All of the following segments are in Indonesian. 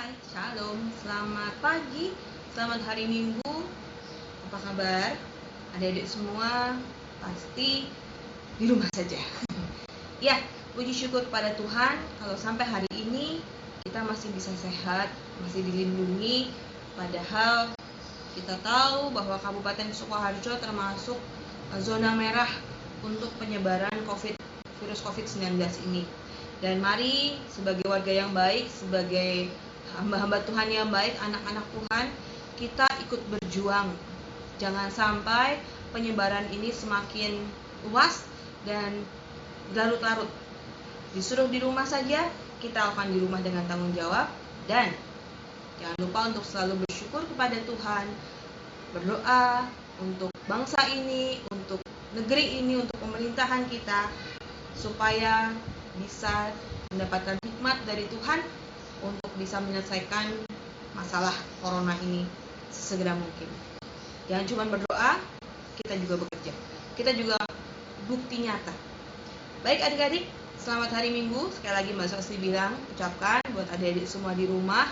Hai, Shalom, selamat pagi, selamat hari Minggu. Apa kabar? Adik-adik semua pasti di rumah saja. Ya, puji syukur kepada Tuhan kalau sampai hari ini kita masih bisa sehat, masih dilindungi. Padahal kita tahu bahwa Kabupaten Sukoharjo termasuk zona merah untuk penyebaran virus COVID-19 ini. Dan mari sebagai warga yang baik, sebagai hamba-hamba Tuhan yang baik, anak-anak Tuhan, kita ikut berjuang. Jangan sampai penyebaran ini semakin luas dan larut-larut. Disuruh di rumah saja, kita akan di rumah dengan tanggung jawab. Dan jangan lupa untuk selalu bersyukur kepada Tuhan, berdoa untuk bangsa ini, untuk negeri ini, untuk pemerintahan kita, supaya bisa mendapatkan hikmat dari Tuhan untuk bisa menyelesaikan masalah corona ini sesegera mungkin. Jangan cuma berdoa, kita juga bekerja. Kita juga bukti nyata. Baik adik-adik, selamat hari Minggu. Sekali lagi Mbak Sosti bilang, ucapkan buat adik-adik semua di rumah.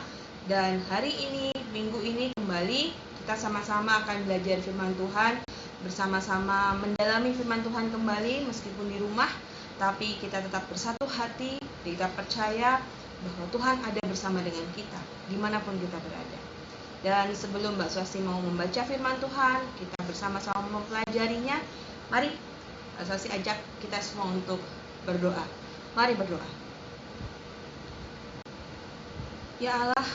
Dan hari ini, minggu ini kembali kita sama-sama akan belajar firman Tuhan, bersama-sama mendalami firman Tuhan kembali meskipun di rumah, tapi kita tetap bersatu hati, kita percaya bahwa Tuhan ada bersama dengan kita dimanapun kita berada. Dan sebelum Mbak Swasti mau membaca firman Tuhan, kita bersama-sama mempelajarinya, mari Mbak Swasti ajak kita semua untuk berdoa. Mari berdoa. Ya Allah,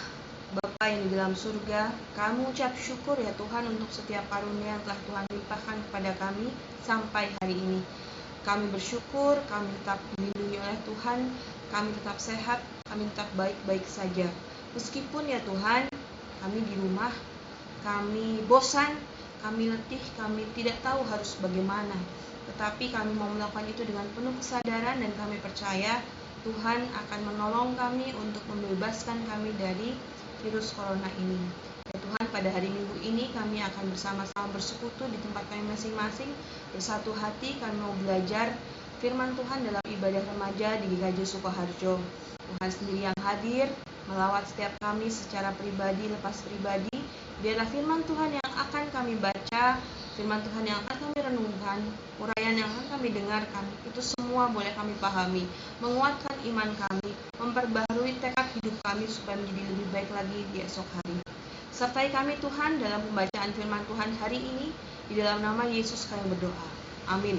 Bapa yang di dalam surga, kami ucap syukur ya Tuhan untuk setiap karunia yang telah Tuhan limpahkan kepada kami sampai hari ini. Kami bersyukur, kami tetap dilindungi oleh Tuhan, kami tetap sehat, kami tetap baik-baik saja. Meskipun ya Tuhan, kami di rumah, kami bosan, kami letih, kami tidak tahu harus bagaimana. Tetapi kami mau melakukan itu dengan penuh kesadaran dan kami percaya Tuhan akan menolong kami untuk membebaskan kami dari virus corona ini. Ya Tuhan, pada hari Minggu ini kami akan bersama-sama bersekutu di tempat kami masing-masing, bersatu hati kami mau belajar firman Tuhan dalam ibadah remaja di GKJ Sukoharjo. Tuhan sendiri yang hadir, melawat setiap kami secara pribadi, lepas pribadi. Biarlah firman Tuhan yang akan kami baca, firman Tuhan yang akan kami renungkan, uraian yang akan kami dengarkan, itu semua boleh kami pahami, menguatkan iman kami, memperbaharui tekad hidup kami supaya menjadi lebih baik lagi di esok hari. Sertai kami Tuhan dalam pembacaan firman Tuhan hari ini, di dalam nama Yesus kami berdoa. Amin.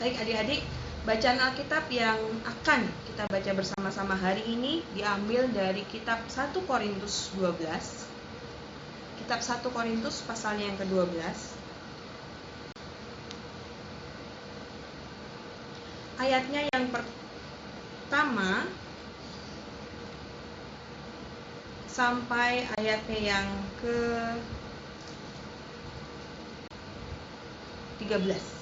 Baik adik-adik, bacaan Alkitab yang akan kita baca bersama-sama hari ini diambil dari kitab 1 Korintus 12. Kitab 1 Korintus pasalnya yang ke-12. Ayatnya yang pertama sampai ayatnya yang ke-13.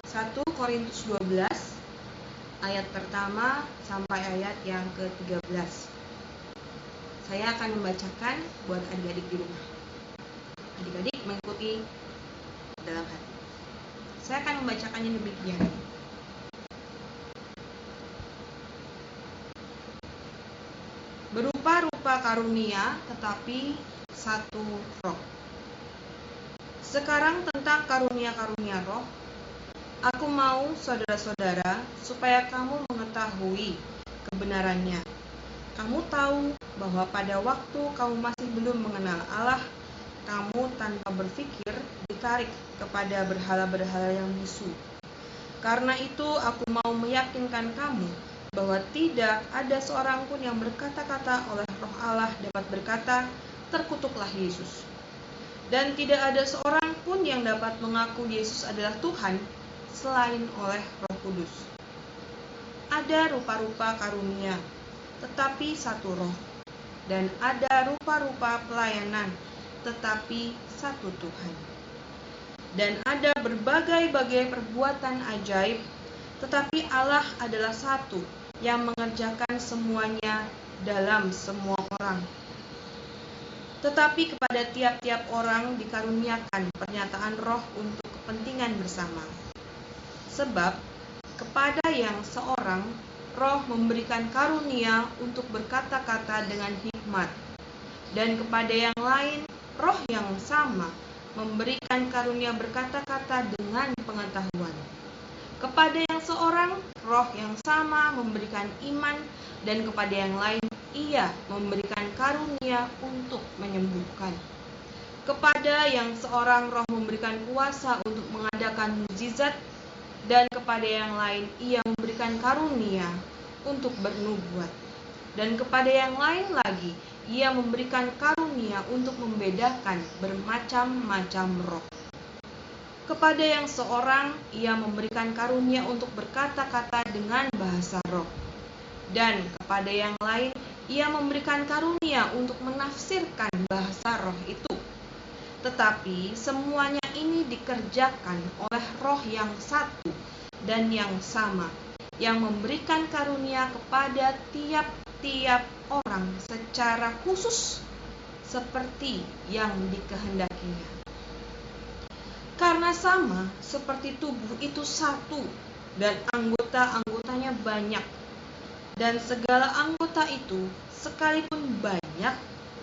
1 Korintus 12 ayat pertama sampai ayat yang ke-13. Saya akan membacakan buat adik-adik di rumah. Adik-adik mengikuti dalam hati. Saya akan membacakannya demikian. Berupa-rupa karunia, tetapi satu roh. Sekarang tentang karunia-karunia roh, aku mau saudara-saudara supaya kamu mengetahui kebenarannya. Kamu tahu bahwa pada waktu kamu masih belum mengenal Allah, kamu tanpa berpikir ditarik kepada berhala-berhala yang bisu. Karena itu aku mau meyakinkan kamu bahwa tidak ada seorang pun yang berkata-kata oleh Roh Allah dapat berkata, terkutuklah Yesus. Dan tidak ada seorang pun yang dapat mengaku Yesus adalah Tuhan selain oleh Roh Kudus. Ada rupa-rupa karunia, tetapi satu roh. Dan ada rupa-rupa pelayanan, tetapi satu Tuhan. Dan ada berbagai-bagai perbuatan ajaib, tetapi Allah adalah satu yang mengerjakan semuanya dalam semua orang. Tetapi kepada tiap-tiap orang dikaruniakan pernyataan roh untuk kepentingan bersama. Sebab kepada yang seorang Roh memberikan karunia untuk berkata-kata dengan hikmat, dan kepada yang lain Roh yang sama memberikan karunia berkata-kata dengan pengetahuan. Kepada yang seorang Roh yang sama memberikan iman, dan kepada yang lain Ia memberikan karunia untuk menyembuhkan. Kepada yang seorang Roh memberikan kuasa untuk mengadakan mukjizat, dan kepada yang lain Ia memberikan karunia untuk bernubuat. Dan kepada yang lain lagi Ia memberikan karunia untuk membedakan bermacam-macam roh. Kepada yang seorang Ia memberikan karunia untuk berkata-kata dengan bahasa roh. Dan kepada yang lain Ia memberikan karunia untuk menafsirkan bahasa roh itu. Tetapi semuanya ini dikerjakan oleh Roh yang satu dan yang sama, yang memberikan karunia kepada tiap-tiap orang secara khusus seperti yang dikehendakinya. Karena sama seperti tubuh itu satu dan anggota-anggotanya banyak, dan segala anggota itu sekalipun banyak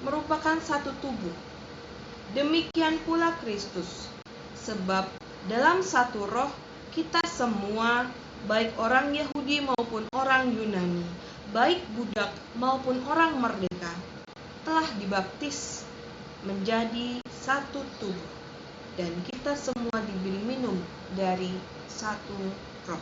merupakan satu tubuh. Demikian pula Kristus, sebab dalam satu roh kita semua, baik orang Yahudi maupun orang Yunani, baik budak maupun orang merdeka, telah dibaptis menjadi satu tubuh, dan kita semua diberi minum dari satu roh.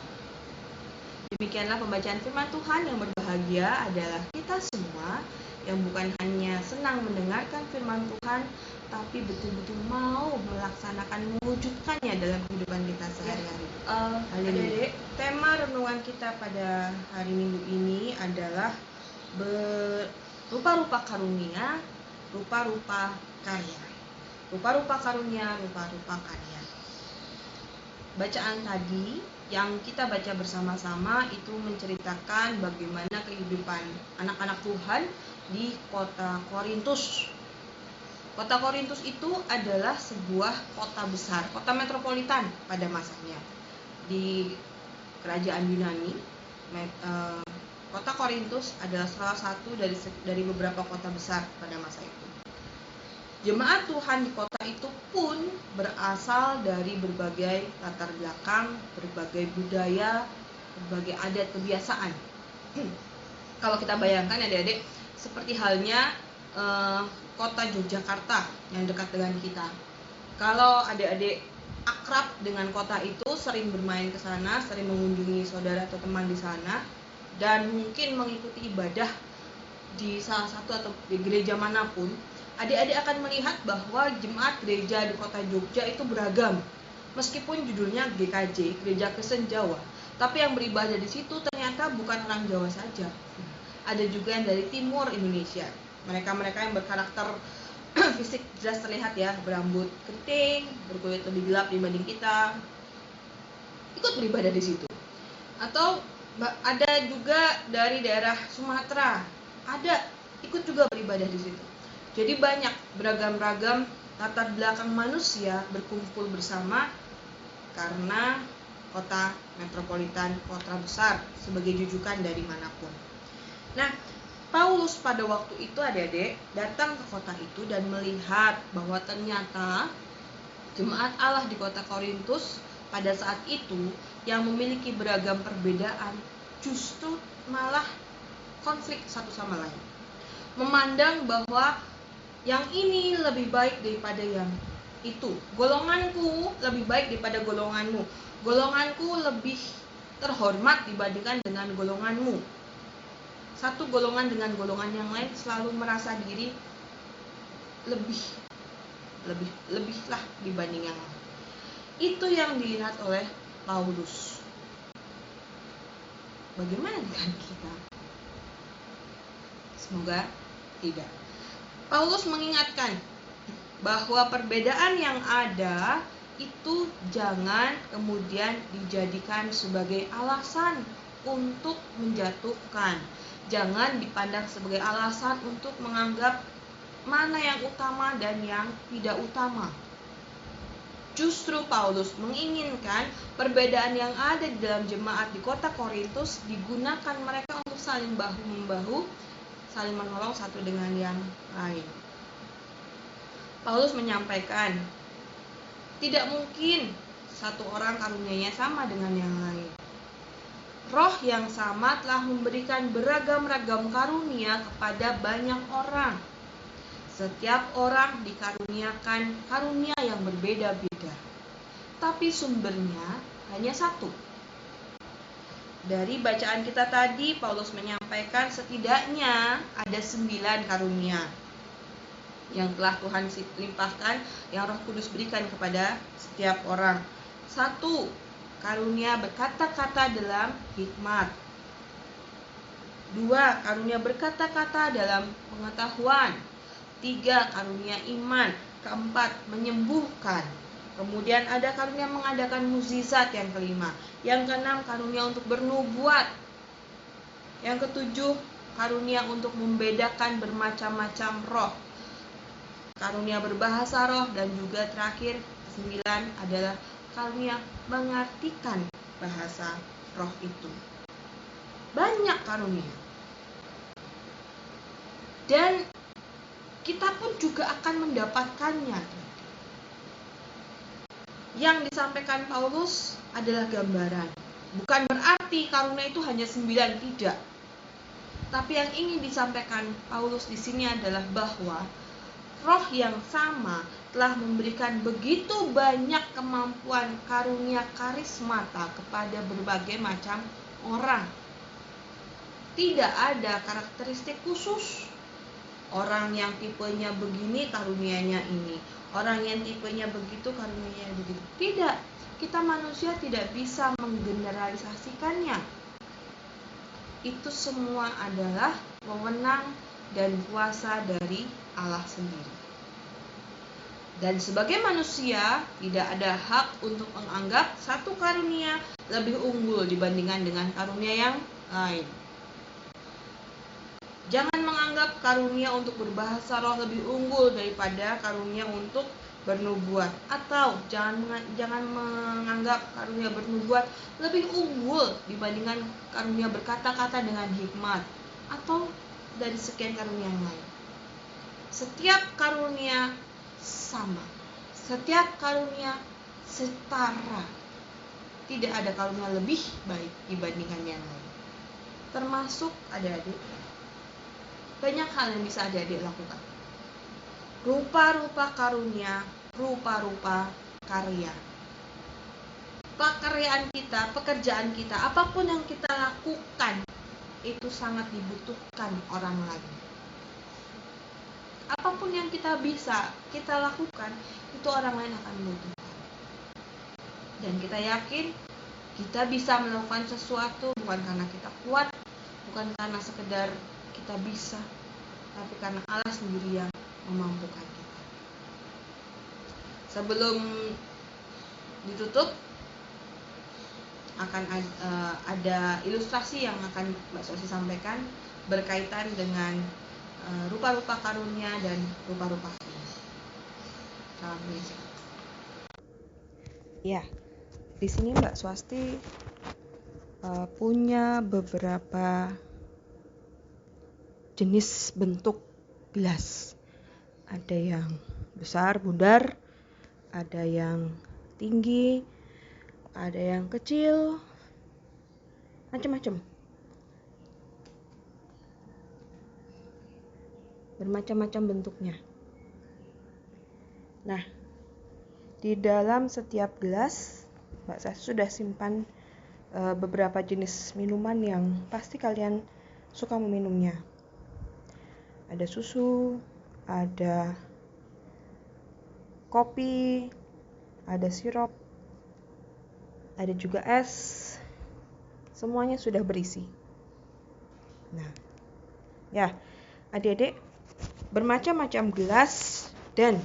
Demikianlah pembacaan firman Tuhan. Yang berbahagia adalah kita semua yang bukan hanya senang mendengarkan firman Tuhan, tapi betul-betul mau melaksanakan, mewujudkannya dalam kehidupan kita sehari-hari. Adik-adik, tema renungan kita pada hari Minggu ini adalah rupa-rupa karunia, rupa-rupa karya. Rupa-rupa karunia, rupa-rupa karya. Bacaan tadi yang kita baca bersama-sama itu menceritakan bagaimana kehidupan anak-anak Tuhan di kota Korintus. Kota Korintus itu adalah sebuah kota besar, kota metropolitan pada masanya. Di kerajaan Yunani, kota Korintus adalah salah satu dari beberapa kota besar pada masa itu. Jemaat Tuhan di kota itu pun berasal dari berbagai latar belakang, berbagai budaya, berbagai adat kebiasaan. Kalau kita bayangkan adik-adik, seperti halnya kota Yogyakarta yang dekat dengan kita. Kalau adik-adik akrab dengan kota itu, sering bermain ke sana, sering mengunjungi saudara atau teman di sana, dan mungkin mengikuti ibadah di salah satu atau di gereja manapun, adik-adik akan melihat bahwa jemaat gereja di kota Jogja itu beragam. Meskipun judulnya GKJ, Gereja Kristen Jawa, tapi yang beribadah di situ ternyata bukan orang Jawa saja. Ada juga yang dari timur Indonesia. Mereka-mereka yang berkarakter fisik jelas terlihat ya, berambut keriting, berkulit lebih gelap dibanding kita, ikut beribadah di situ. Atau ada juga dari daerah Sumatera, ada ikut juga beribadah di situ. Jadi banyak beragam-ragam latar belakang manusia berkumpul bersama karena kota metropolitan, kota besar sebagai jujukan dari manapun. Nah, Paulus pada waktu itu adik-adik datang ke kota itu dan melihat bahwa ternyata jemaat Allah di kota Korintus pada saat itu yang memiliki beragam perbedaan justru malah konflik satu sama lain. Memandang bahwa yang ini lebih baik daripada yang itu. Golonganku lebih baik daripada golonganmu. Golonganku lebih terhormat dibandingkan dengan golonganmu. Satu golongan dengan golongan yang lain selalu merasa diri lebih lah dibanding yang lain. Itu yang dilihat oleh Paulus. Bagaimana dengan kita? Semoga tidak. Paulus mengingatkan bahwa perbedaan yang ada itu jangan kemudian dijadikan sebagai alasan untuk menjatuhkan. Jangan dipandang sebagai alasan untuk menganggap mana yang utama dan yang tidak utama. Justru Paulus menginginkan perbedaan yang ada di dalam jemaat di kota Korintus digunakan mereka untuk saling bahu-membahu, saling menolong satu dengan yang lain. Paulus menyampaikan, tidak mungkin satu orang karunianya sama dengan yang lain. Roh yang sama telah memberikan beragam-ragam karunia kepada banyak orang. Setiap orang dikaruniakan karunia yang berbeda-beda, tapi sumbernya hanya satu. Dari bacaan kita tadi, Paulus menyampaikan setidaknya ada 9 karunia yang telah Tuhan limpahkan, yang Roh Kudus berikan kepada setiap orang. 1. Karunia berkata-kata dalam hikmat. 2. Karunia berkata-kata dalam pengetahuan. 3. Karunia iman. 4. Menyembuhkan. Kemudian ada karunia mengadakan mukjizat yang kelima. Yang keenam, karunia untuk bernubuat. Yang ketujuh, karunia untuk membedakan bermacam-macam roh. Karunia berbahasa roh, dan juga terakhir 9 adalah karunia mengartikan bahasa roh itu. Banyak karunia. Dan kita pun juga akan mendapatkannya. Yang disampaikan Paulus adalah gambaran. Bukan berarti karunia itu hanya 9, tidak. Tapi yang ingin disampaikan Paulus di sini adalah bahwa Roh yang sama telah memberikan begitu banyak kemampuan karunia karismata kepada berbagai macam orang. Tidak ada karakteristik khusus. Orang yang tipenya begini karunianya ini, orang yang tipenya begitu karunianya begitu. Tidak, kita manusia tidak bisa menggeneralisasikannya. Itu semua adalah wewenang dan kuasa dari Allah sendiri. Dan sebagai manusia, tidak ada hak untuk menganggap satu karunia lebih unggul dibandingkan dengan karunia yang lain. Jangan menganggap karunia untuk berbahasa roh lebih unggul daripada karunia untuk bernubuat, atau jangan menganggap karunia bernubuat lebih unggul dibandingkan karunia berkata-kata dengan hikmat, atau dari sekian karunia yang lain. Setiap karunia sama, setiap karunia setara. Tidak ada karunia lebih baik dibandingkan yang lain. Termasuk adik-adik, banyak hal yang bisa adik-adik lakukan. Rupa-rupa karunia, rupa-rupa karya. Pekerjaan kita, apapun yang kita lakukan, itu sangat dibutuhkan orang lain. Apapun yang kita bisa kita lakukan, itu orang lain akan membutuhkan. Dan kita yakin kita bisa melakukan sesuatu bukan karena kita kuat, bukan karena sekedar kita bisa, tapi karena Allah sendiri yang memampukan kita. Sebelum ditutup, akan ada ilustrasi yang akan Mbak Sosi sampaikan berkaitan dengan rupa-rupa karunia dan rupa-rupa karya. Salam Indonesia. Ya, di sini Mbak Swasti punya beberapa jenis bentuk gelas. Ada yang besar, bundar, ada yang tinggi, ada yang kecil, macam-macam. Bermacam-macam bentuknya. Nah, di dalam setiap gelas, Mbak saya sudah simpan beberapa jenis minuman yang pasti kalian suka meminumnya. Ada susu, ada kopi, ada sirup, ada juga es. Semuanya sudah berisi. Nah, ya, adik-adik, bermacam-macam gelas dan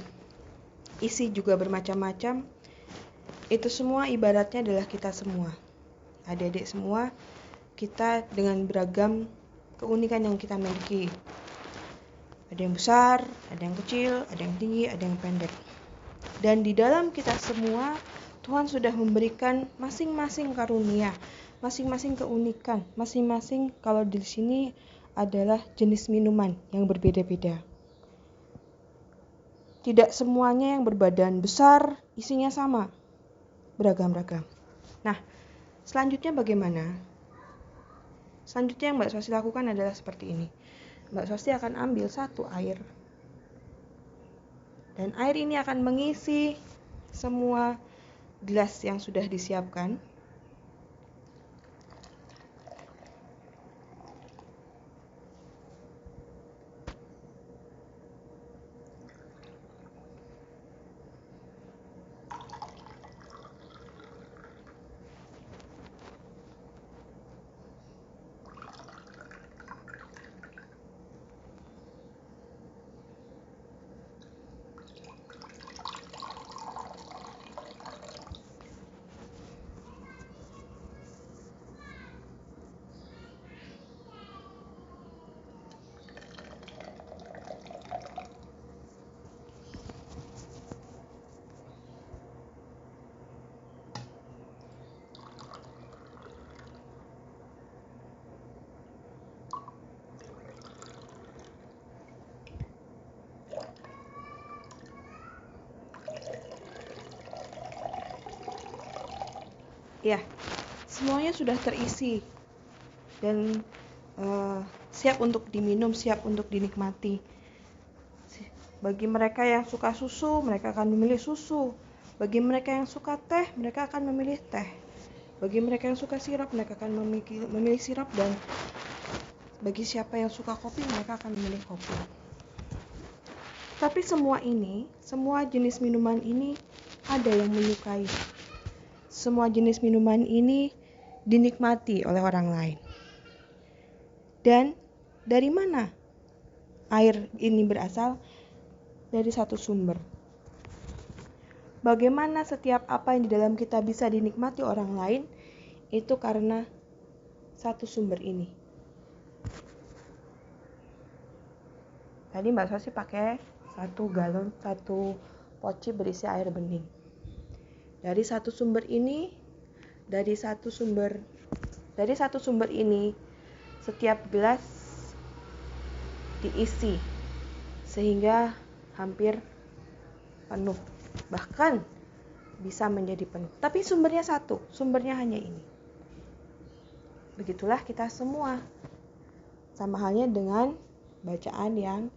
isi juga bermacam-macam. Itu semua ibaratnya adalah kita semua. Adik-adik semua, kita dengan beragam keunikan yang kita miliki. Ada yang besar, ada yang kecil, ada yang tinggi, ada yang pendek. Dan di dalam kita semua, Tuhan sudah memberikan masing-masing karunia, masing-masing keunikan, masing-masing kalau di sini adalah jenis minuman yang berbeda-beda. Tidak semuanya yang berbadan besar isinya sama, beragam-ragam. Nah, selanjutnya bagaimana? Selanjutnya yang Mbak Swasti lakukan adalah seperti ini. Mbak Swasti akan ambil satu air. Dan air ini akan mengisi semua gelas yang sudah disiapkan. Ya, semuanya sudah terisi dan siap untuk diminum, siap untuk dinikmati. Bagi mereka yang suka susu, mereka akan memilih susu. Bagi mereka yang suka teh, mereka akan memilih teh. Bagi mereka yang suka sirup, mereka akan memilih sirup. Dan bagi siapa yang suka kopi, mereka akan memilih kopi. Tapi semua jenis minuman ini ada yang menyukai. Semua jenis minuman ini dinikmati oleh orang lain. Dan dari mana air ini berasal? Dari satu sumber. Bagaimana setiap apa yang di dalam kita bisa dinikmati orang lain, itu karena satu sumber ini. Tadi Mbak Swasti pakai 1 galon, 1 poci berisi air bening. Dari satu sumber ini, setiap gelas diisi sehingga hampir penuh, bahkan bisa menjadi penuh. Tapi sumbernya satu, sumbernya hanya ini. Begitulah kita semua. Sama halnya dengan bacaan yang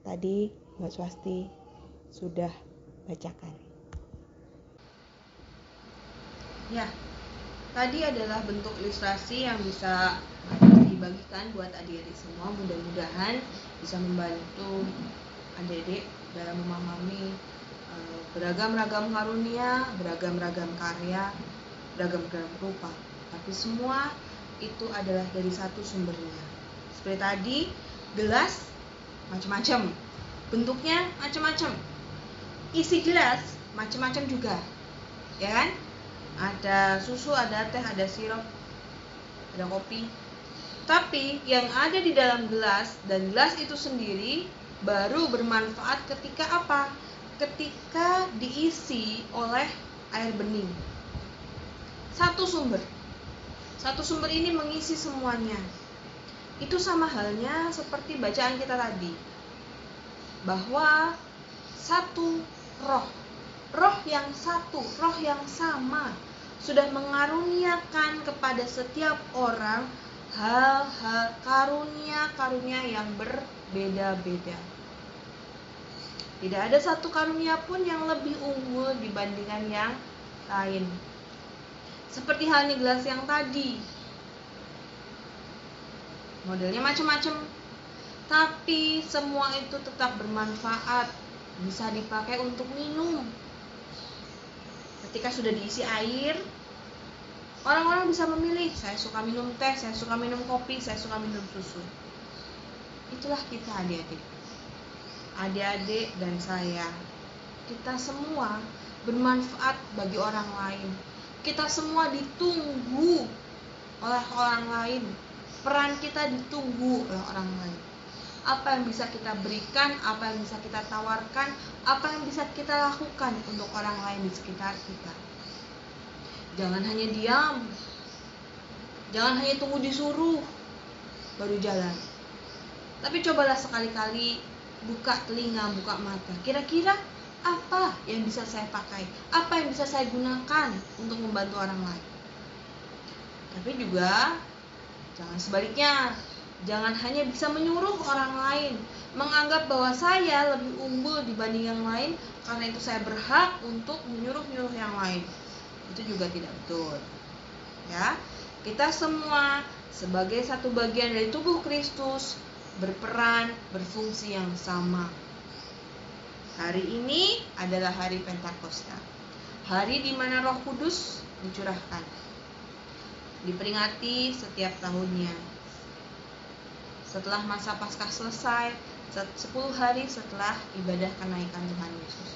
tadi Mbak Swasti sudah bacakan. Ya, tadi adalah bentuk ilustrasi yang bisa dibagikan buat adik-adik semua. Mudah-mudahan bisa membantu adik-adik dalam memahami beragam-ragam karunia, beragam-ragam karya, beragam-ragam rupa. Tapi semua itu adalah dari satu sumbernya. Seperti tadi, gelas macam-macam, bentuknya macam-macam, isi gelas macam-macam juga, ya kan? Ada susu, ada teh, ada sirup, ada kopi. Tapi yang ada di dalam gelas dan gelas itu sendiri baru bermanfaat ketika apa? Ketika diisi oleh air bening. Satu sumber ini mengisi semuanya. Itu sama halnya seperti bacaan kita tadi, bahwa satu roh yang satu, roh yang sama sudah mengaruniakan kepada setiap orang hal-hal karunia-karunia yang berbeda-beda. Tidak ada satu karunia pun yang lebih unggul dibandingkan yang lain. Seperti halnya gelas yang tadi, modelnya macam-macam, tapi semua itu tetap bermanfaat, bisa dipakai untuk minum. Ketika sudah diisi air, orang-orang bisa memilih, saya suka minum teh, saya suka minum kopi, saya suka minum susu. Itulah kita adik-adik dan saya. Kita semua bermanfaat bagi orang lain. Kita semua ditunggu oleh orang lain. Peran kita ditunggu oleh orang lain. apa yang bisa kita berikan, apa yang bisa kita tawarkan, apa yang bisa kita lakukan untuk orang lain di sekitar kita. Jangan hanya diam, jangan hanya tunggu disuruh baru jalan. Tapi cobalah sekali-kali buka telinga, buka mata. Kira-kira apa yang bisa saya pakai? Apa yang bisa saya gunakan untuk membantu orang lain? Tapi juga jangan sebaliknya. Jangan hanya bisa menyuruh orang lain, menganggap bahwa saya lebih unggul dibanding yang lain, karena itu saya berhak untuk menyuruh-nyuruh yang lain. Itu juga tidak betul. Ya, kita semua sebagai satu bagian dari tubuh Kristus berperan, berfungsi yang sama. Hari ini adalah hari Pentakosta, hari di mana Roh Kudus dicurahkan, diperingati setiap tahunnya. Setelah masa Paskah selesai, 10 hari setelah ibadah kenaikan Tuhan Yesus.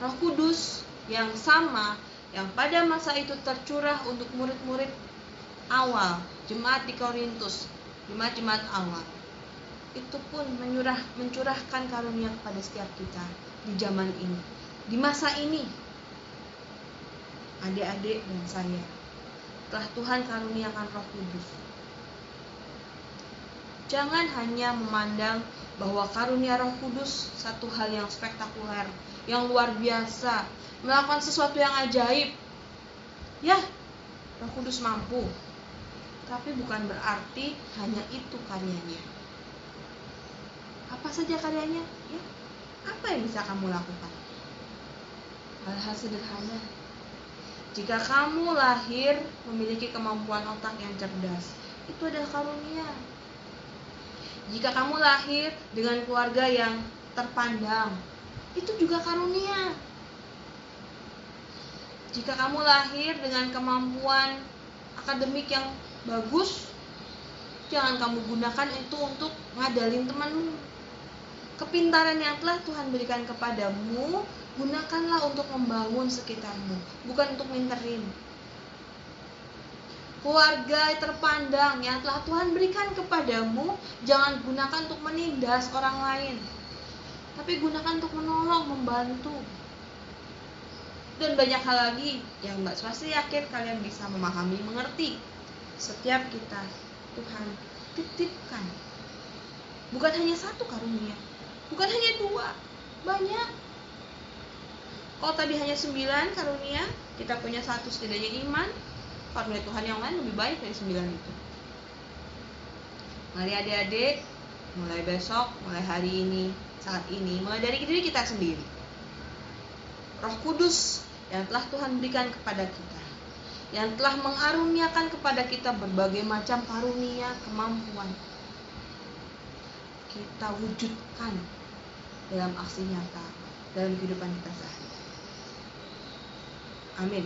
Roh Kudus yang sama yang pada masa itu tercurah untuk murid-murid awal, jemaat di Korintus, jemaat-jemaat awal, itu pun mencurahkan karunia kepada setiap kita di zaman ini, di masa ini. Adik-adik dan saya, telah Tuhan karuniakan Roh Kudus. Jangan hanya memandang bahwa karunia Roh Kudus satu hal yang spektakuler, yang luar biasa, melakukan sesuatu yang ajaib. Ya, Roh Kudus mampu. Tapi bukan berarti hanya itu karyanya. Apa saja karyanya? Ya, apa yang bisa kamu lakukan? Hal-hal sederhana. Jika kamu lahir memiliki kemampuan otak yang cerdas, itu adalah karunia. Jika kamu lahir dengan keluarga yang terpandang, itu juga karunia. Jika kamu lahir dengan kemampuan akademik yang bagus, jangan kamu gunakan itu untuk ngadalin temanmu. Kepintaran yang telah Tuhan berikan kepadamu, gunakanlah untuk membangun sekitarmu, bukan untuk minterin. Keluarga terpandang yang telah Tuhan berikan kepadamu, jangan gunakan untuk menindas orang lain, tapi gunakan untuk menolong, membantu. Dan banyak hal lagi yang Mbak Swasti yakin kalian bisa memahami, mengerti. Setiap kita Tuhan titipkan. Bukan hanya satu karunia, bukan hanya 2, banyak. Kalau tadi hanya 9 karunia, kita punya 1 setidaknya iman. Karunia Tuhan yang lain lebih baik dari 9 itu. Mari adik-adik, mulai besok, mulai hari ini, saat ini, mulai dari diri kita sendiri. Roh Kudus yang telah Tuhan berikan kepada kita, yang telah mengaruniakan kepada kita berbagai macam karunia, kemampuan, kita wujudkan dalam aksi nyata, dalam kehidupan kita sehari-hari. Amin.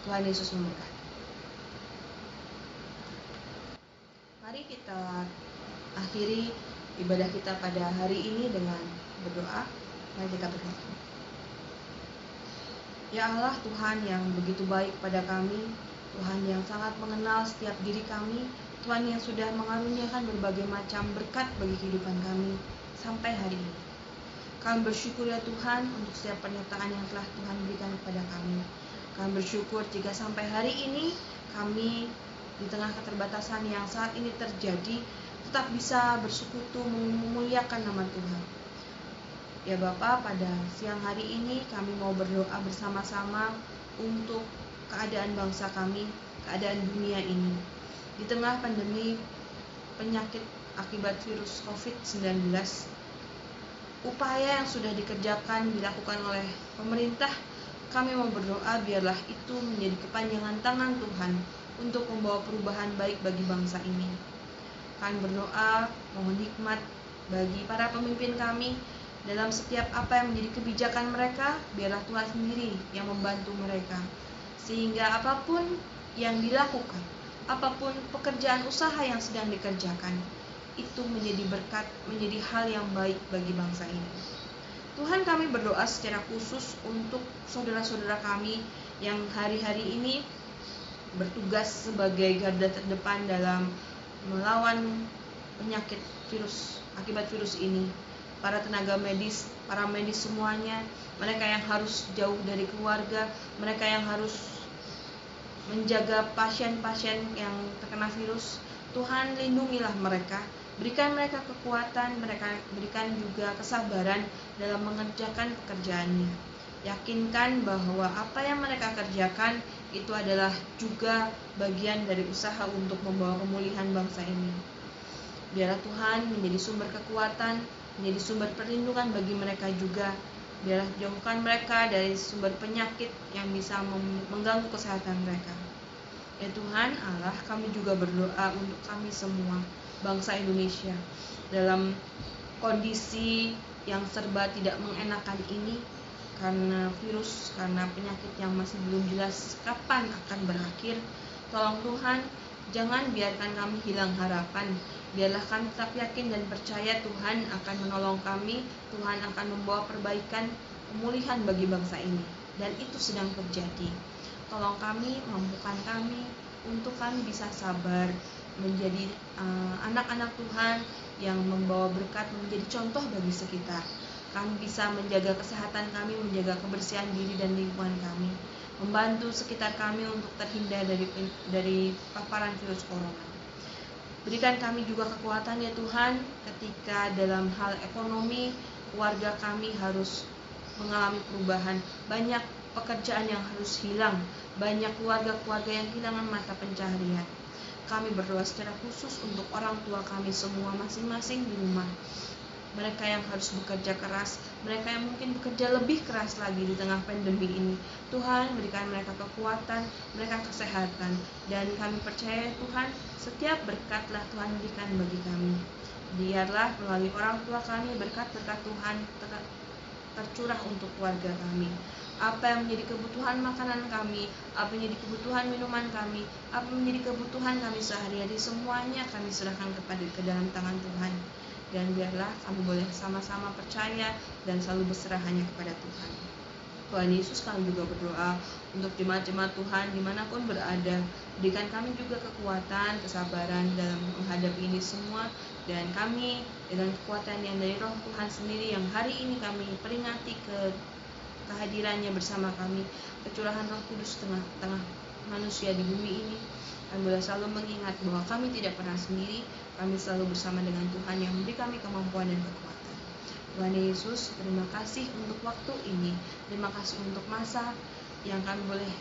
Tuhan Yesus memberkati. Mari kita akhiri ibadah kita pada hari ini dengan berdoa. Mari kita berdoa. Ya Allah, Tuhan yang begitu baik pada kami, Tuhan yang sangat mengenal setiap diri kami, Tuhan yang sudah mengaruniakan berbagai macam berkat bagi kehidupan kami sampai hari ini. Kami bersyukur ya Tuhan untuk setiap pernyataan yang telah Tuhan berikan kepada kami. Kami bersyukur jika sampai hari ini kami di tengah keterbatasan yang saat ini terjadi tetap bisa bersekutu memuliakan nama Tuhan. Ya Bapa, pada siang hari ini kami mau berdoa bersama-sama untuk keadaan bangsa kami, keadaan dunia ini. Di tengah pandemi penyakit akibat virus COVID-19, upaya yang sudah dikerjakan, dilakukan oleh pemerintah, kami mau berdoa biarlah itu menjadi kepanjangan tangan Tuhan untuk membawa perubahan baik bagi bangsa ini. Kami berdoa mohon hikmat bagi para pemimpin kami dalam setiap apa yang menjadi kebijakan mereka, biarlah Tuhan sendiri yang membantu mereka, sehingga apapun yang dilakukan, apapun pekerjaan usaha yang sedang dikerjakan, itu menjadi berkat, menjadi hal yang baik bagi bangsa ini. Tuhan, kami berdoa secara khusus untuk saudara-saudara kami yang hari-hari ini bertugas sebagai garda terdepan dalam melawan penyakit virus akibat virus ini. Para tenaga medis, para medis semuanya, mereka yang harus jauh dari keluarga, mereka yang harus menjaga pasien-pasien yang terkena virus. Tuhan, lindungilah mereka, berikan mereka kekuatan, mereka berikan juga kesabaran dalam mengerjakan pekerjaannya. Yakinkan bahwa apa yang mereka kerjakan itu adalah juga bagian dari usaha untuk membawa pemulihan bangsa ini. Biarlah Tuhan menjadi sumber kekuatan, menjadi sumber perlindungan bagi mereka juga. Biarlah jauhkan mereka dari sumber penyakit yang bisa mengganggu kesehatan mereka. Ya Tuhan Allah, kami juga berdoa untuk kami semua, bangsa Indonesia, dalam kondisi yang serba tidak mengenakan ini, karena virus, karena penyakit yang masih belum jelas kapan akan berakhir. Tolong Tuhan, jangan biarkan kami hilang harapan. Biarlah kami tetap yakin dan percaya Tuhan akan menolong kami, Tuhan akan membawa perbaikan, pemulihan bagi bangsa ini. Dan itu sedang terjadi. Tolong kami, mampukan kami untuk kami bisa sabar, menjadi anak-anak Tuhan yang membawa berkat, menjadi contoh bagi sekitar. Kami bisa menjaga kesehatan kami, menjaga kebersihan diri dan lingkungan kami, membantu sekitar kami untuk terhindar dari paparan virus corona. Berikan kami juga kekuatan ya Tuhan, ketika dalam hal ekonomi, keluarga kami harus mengalami perubahan, banyak pekerjaan yang harus hilang, banyak keluarga-keluarga yang kehilangan mata pencaharian. Kami berdoa secara khusus untuk orang tua kami semua masing-masing di rumah. Mereka yang harus bekerja keras, mereka yang mungkin bekerja lebih keras lagi di tengah pandemi ini. Tuhan, berikan mereka kekuatan, mereka kesehatan, dan kami percaya Tuhan, setiap berkatlah Tuhan berikan bagi kami. Biarlah melalui orang tua kami berkat-berkat Tuhan tercurah untuk keluarga kami. Apa yang menjadi kebutuhan makanan kami, apa yang menjadi kebutuhan minuman kami, apa yang menjadi kebutuhan kami sehari-hari, semuanya kami serahkan ke dalam tangan Tuhan. Dan biarlah kami boleh sama-sama percaya dan selalu berserah hanya kepada Tuhan. Tuhan Yesus, kami juga berdoa untuk jemaat-jemaat Tuhan dimanapun berada. Berikan kami juga kekuatan, kesabaran dalam menghadapi ini semua. Dan kami dengan kekuatan yang dari Roh Tuhan sendiri yang hari ini kami peringati kehadirannya bersama kami, kecurahan Roh Kudus tengah-tengah manusia di bumi ini. Kami boleh selalu mengingat bahwa kami tidak pernah sendiri, kami selalu bersama dengan Tuhan yang memberi kami kemampuan dan kekuatan. Tuhan Yesus, terima kasih untuk waktu ini, terima kasih untuk masa yang kami boleh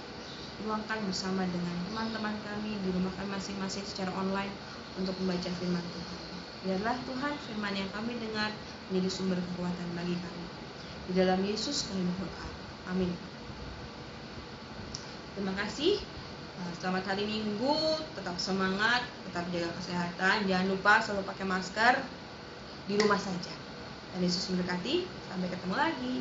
luangkan bersama dengan teman-teman kami di rumah kami masing-masing secara online untuk membaca firman Tuhan. Biarlah Tuhan firman yang kami dengar menjadi sumber kekuatan bagi kami. Di dalam Yesus kami berdoa. Amin. Terima kasih. Selamat hari Minggu, tetap semangat, tetap jaga kesehatan, jangan lupa selalu pakai masker, di rumah saja. Dan Yesus memberkati, sampai ketemu lagi.